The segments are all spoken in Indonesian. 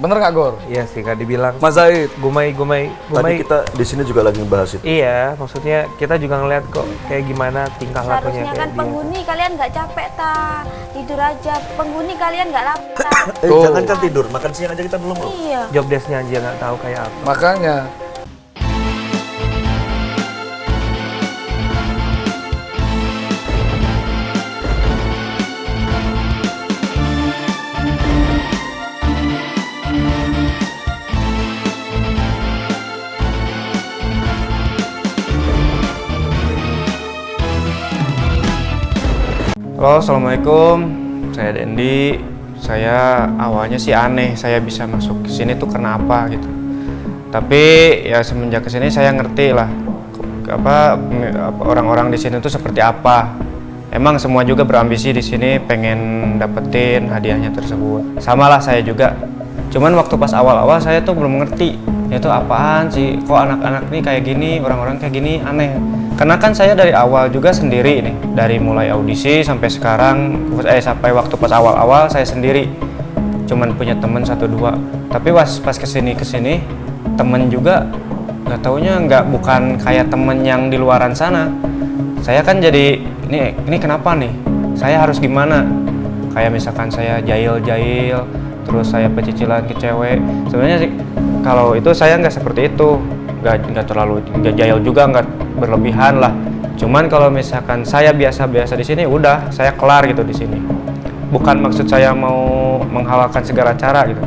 Bener nggak Gor? Iya sih Kak, dibilang Mas Zaid, Gumai. Tadi kita di sini juga lagi ngebahas itu. Iya, maksudnya kita juga ngeliat kok kayak gimana tingkah lakunya Seharusnya kayak kan dia. penghuni kalian nggak capek ta, tidur aja. Penghuni kalian nggak lapar. Tuh. Jangan kan tidur, makan siang aja kita belum loh. Iya. Job desk-nya aja nggak tahu kayak apa. makanya Halo, assalamualaikum. Saya Dendi. Saya awalnya sih aneh, saya bisa masuk ke sini tuh kenapa gitu. Tapi ya semenjak kesini saya ngerti lah apa orang-orang di sini tuh seperti apa. Emang semua juga berambisi di sini pengen dapetin hadiahnya tersebut. Sama lah saya juga. Cuman waktu pas awal-awal saya tuh belum ngerti itu apaan sih. Kok anak-anak nih kayak gini, orang-orang kayak gini aneh. Karena kan saya dari awal juga sendiri nih, dari mulai audisi sampai sekarang, sampai waktu pas awal-awal saya sendiri, cuman punya temen 1-2. Tapi pas kesini temen juga nggak taunya bukan kayak temen yang di luaran sana. Saya kan jadi ini kenapa nih? Saya harus gimana? Kayak misalkan saya jahil, terus saya pecicilan ke cewek. Sebenarnya sih kalau itu saya nggak seperti itu. Nggak terlalu jahil juga, nggak berlebihan lah. Cuman kalau misalkan saya biasa-biasa di sini, udah saya kelar gitu di sini. Bukan maksud saya mau menghalalkan segala cara gitu.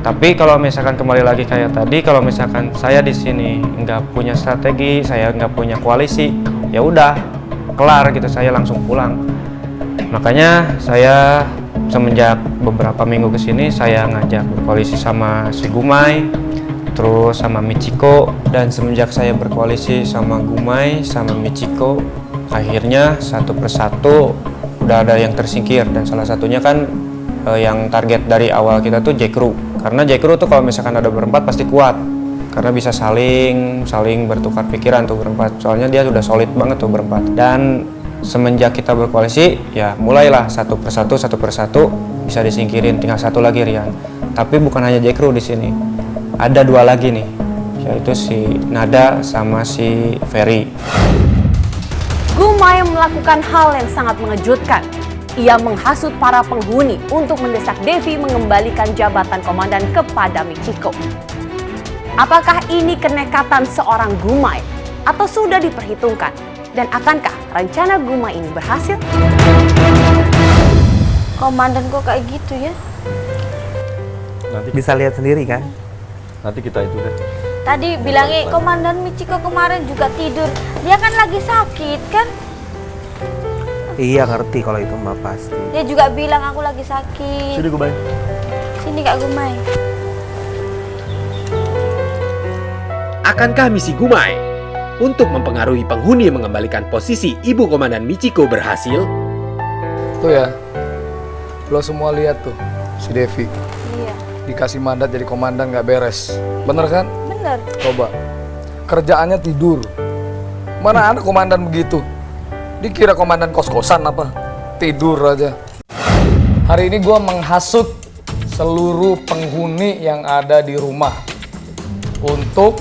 Tapi kalau misalkan kembali lagi kayak tadi, kalau misalkan saya di sini nggak punya strategi, saya nggak punya koalisi, ya udah kelar gitu, saya langsung pulang. Makanya saya semenjak beberapa minggu kesini saya ngajak berkoalisi sama si Gumai, terus sama Michiko, dan semenjak saya berkoalisi sama Gumai, sama Michiko, akhirnya satu persatu udah ada yang tersingkir, dan salah satunya kan yang target dari awal kita tuh Jackru. Karena Jackru tuh kalau misalkan ada berempat pasti kuat, karena bisa saling bertukar pikiran tuh berempat, soalnya dia udah solid banget tuh berempat. Dan semenjak kita berkoalisi, ya mulailah satu persatu bisa disingkirin, tinggal satu lagi Rian. Tapi bukan hanya Jackru di sini. Ada 2 lagi nih, yaitu si Nada sama si Ferry. Gumai melakukan hal yang sangat mengejutkan. Ia menghasut para penghuni untuk mendesak Devi mengembalikan jabatan komandan kepada Michiko. Apakah ini kenekatan seorang Gumai atau sudah diperhitungkan? Dan akankah rencana Gumai ini berhasil? Komandan kok kayak gitu ya? Bisa lihat sendiri kan? Nanti kita itu deh. Tadi bilangnya Komandan Michiko kemarin juga tidur. Dia kan lagi sakit kan? Iya ngerti kalau itu Mbak pasti. Dia juga bilang aku lagi sakit. Sini Gumai. Sini Kak Gumai. Akankah misi Gumai untuk mempengaruhi penghuni mengembalikan posisi Ibu Komandan Michiko berhasil? tuh ya, lo semua lihat tuh si Devi Iya. dikasih mandat jadi komandan nggak beres, bener kan? Bener. Coba kerjaannya tidur. Mana ada komandan begitu? Dikira komandan kos-kosan apa? Tidur aja. Hari ini gue menghasut seluruh penghuni yang ada di rumah untuk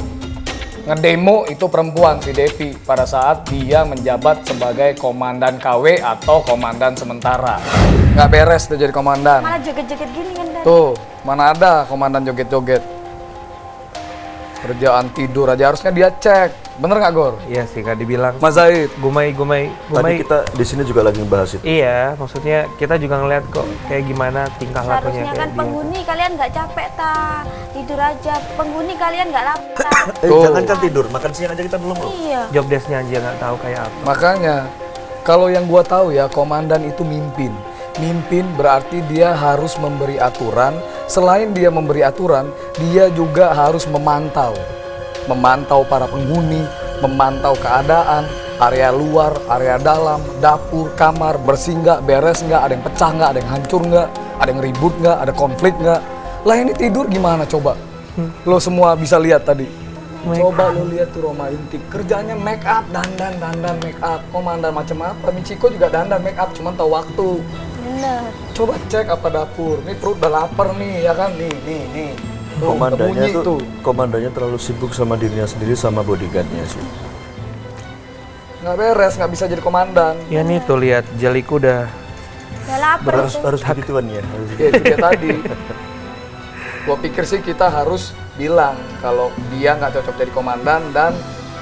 ngedemo itu perempuan si Devi pada saat dia menjabat sebagai komandan KW atau komandan sementara. Nggak beres dia jadi komandan. Malah joget-joget gini kan Dan? Tuh, mana ada komandan joget-joget. Kerjaan tidur aja harusnya dia cek. Bener nggak Gor? Iya sih Kak, dibilang Mas Zaid. Gumai. Tadi kita di sini juga lagi ngebahas itu. Iya, maksudnya kita juga ngeliat kok kayak gimana tingkah lakunya Seharusnya kayak kan dia. penghuni kalian nggak capek ta, tidur aja. Penghuni kalian nggak lapar. Tuh. Jangan kan tidur, makan siang aja kita belum loh. Iya. Job desk-nya aja nggak tahu kayak apa. Makanya kalau yang gua tahu ya, komandan itu mimpin. Mimpin berarti dia harus memberi aturan. Selain dia memberi aturan, dia juga harus memantau. Memantau para penghuni, memantau keadaan, area luar, area dalam, dapur, kamar, bersih nggak, beres nggak, ada yang pecah nggak, ada yang hancur nggak, ada yang ribut nggak, ada konflik nggak. Lah ini tidur gimana coba? Lo semua bisa lihat tadi. Coba lo lihat tuh Roma Intik, kerjanya make up, dandan make up. Komandan macam apa? Michiko juga dandan make up, cuman tahu waktu. Bener. Coba cek apa dapur. Nih perut udah lapar nih, ya kan? Nih. Tuh, Komandannya bunyi tuh, komandannya terlalu sibuk sama dirinya sendiri sama bodyguardnya sih. Nggak beres, nggak bisa jadi komandan. Ya nih tuh lihat jeliku udah Udah lapar tuh. Harus begituan ya. Ya itu dia tadi. Gua pikir sih kita harus bilang kalau dia nggak cocok jadi komandan dan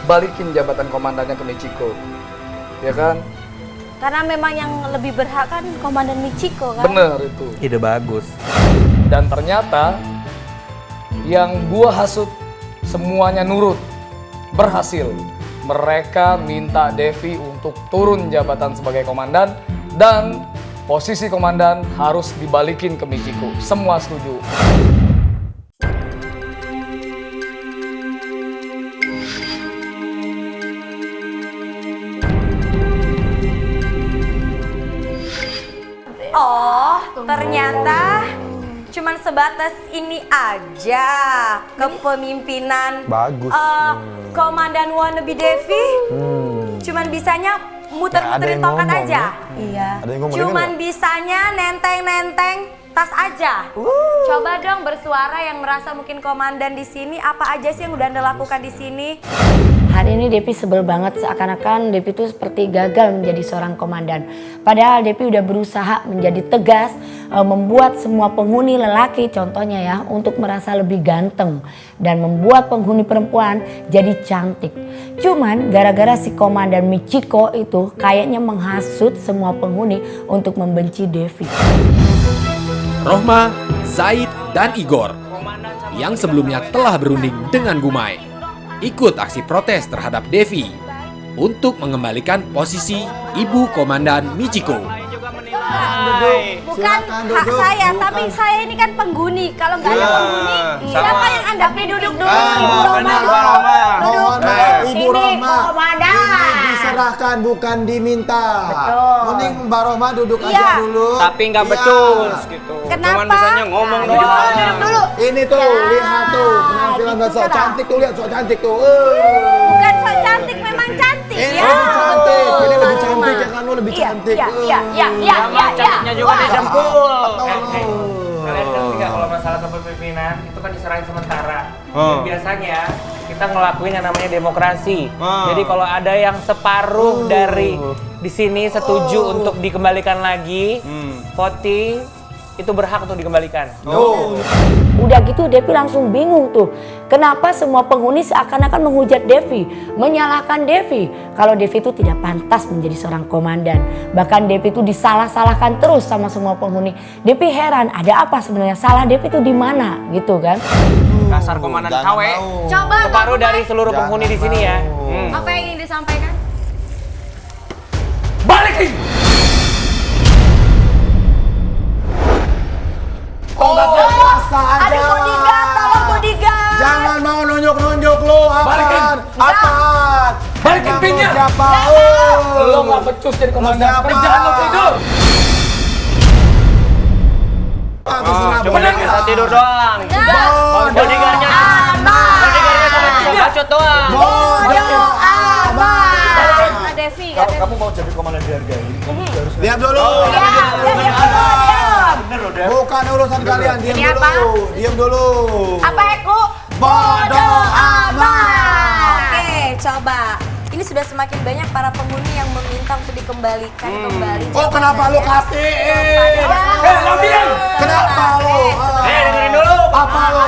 balikin jabatan komandannya ke Michiko. Ya kan? Karena memang yang lebih berhak kan Komandan Michiko kan. Bener itu. ide bagus. Dan ternyata yang gua hasut semuanya nurut, berhasil. Mereka minta Devi untuk turun jabatan sebagai komandan dan posisi komandan harus dibalikin ke Michiko. Semua setuju. Oh, ternyata cuman sebatas ini aja kepemimpinan. Bagus. Komandan wannabe Devi. Cuman bisanya muter-muterin Ada yang tongkat ngomong, aja. Iya. Ada yang ngomong, Cuman dengar bisanya nenteng-nenteng tas aja. Coba dong bersuara yang merasa mungkin komandan di sini. Apa aja sih yang udah Anda lakukan di sini? Hari ini Devi sebel banget, seakan-akan Devi itu seperti gagal menjadi seorang komandan. Padahal Devi udah berusaha menjadi tegas, membuat semua penghuni lelaki contohnya ya untuk merasa lebih ganteng dan membuat penghuni perempuan jadi cantik. Cuman gara-gara si komandan Michiko itu kayaknya menghasut semua penghuni untuk membenci Devi. Rohma, Zaid, dan Igor yang sebelumnya telah berunding dengan Gumai ikut aksi protes terhadap Devi untuk mengembalikan posisi Ibu Komandan Michiko. Bukan hak saya, tapi saya ini kan penghuni. Kalau nggak ada penghuni, siapa yang Anda duduk dulu? Ibu Roma duduk. Ibu Roma, Komandan. diserahkan bukan diminta. Mending Mbak Roma duduk Iya. aja dulu. Tapi nggak Iya. becus gitu. Kenapa? Cuman bisanya ngomong Duduk dulu, doang. duduk dulu. Ini tuh, lihat tuh, penampilan gitu gak sok kan. cantik tuh, lihat sok cantik tuh. Bukan sok cantik, memang cantik Ini ya. lebih cantik, ini lebih Betul. cantik ya kan, lo lebih Iya, cantik. iya. Cantiknya juga Wah. disempul. Kalian ngerti nggak kalau masalah kepemimpinan itu kan diserahin sementara. Dan biasanya kita ngelakuin yang namanya demokrasi. Jadi kalau ada yang separuh dari di sini setuju untuk dikembalikan lagi, voting itu berhak untuk dikembalikan. Udah gitu Devi langsung bingung tuh. Kenapa semua penghuni seakan-akan menghujat Devi, menyalahkan Devi kalau Devi itu tidak pantas menjadi seorang komandan. Bahkan Devi itu disalah-salahkan terus sama semua penghuni. Devi heran, ada apa sebenarnya? Salah Devi itu di mana gitu kan? Dasar komandan KW. Coba Separuh dari seluruh penghuni di sini ya. apa yang ingin disampaikan? Balikin! Masa aja. Ada bodyguard, tolong bodyguard. Jangan mau nunjuk-nunjuk lo, Balikin. apaan? Apaan? Balikin Emang pinnya. lo siapa? Lo nggak becus jadi komandan. siapa? Kerjaan lo tidur. Terserah, Cuma Bener bisa nggak? tidur doang. Bodyguardnya cuma bacot doang. Bodoh amat. Kak Devi, Kalau kamu mau jadi komandan dihargai, kamu juga harus Diam dulu. bener loh, Dev. Bukan urusan kalian, diam Ini dulu. apa? Diam dulu. apa Eko? Bodoh amat. Oke, coba. Ini sudah semakin banyak para penghuni yang meminta untuk dikembalikan kembali. Oh, kenapa lu kasih? Lo diam! Kenapa lu? Dengerin dulu. Apa lu?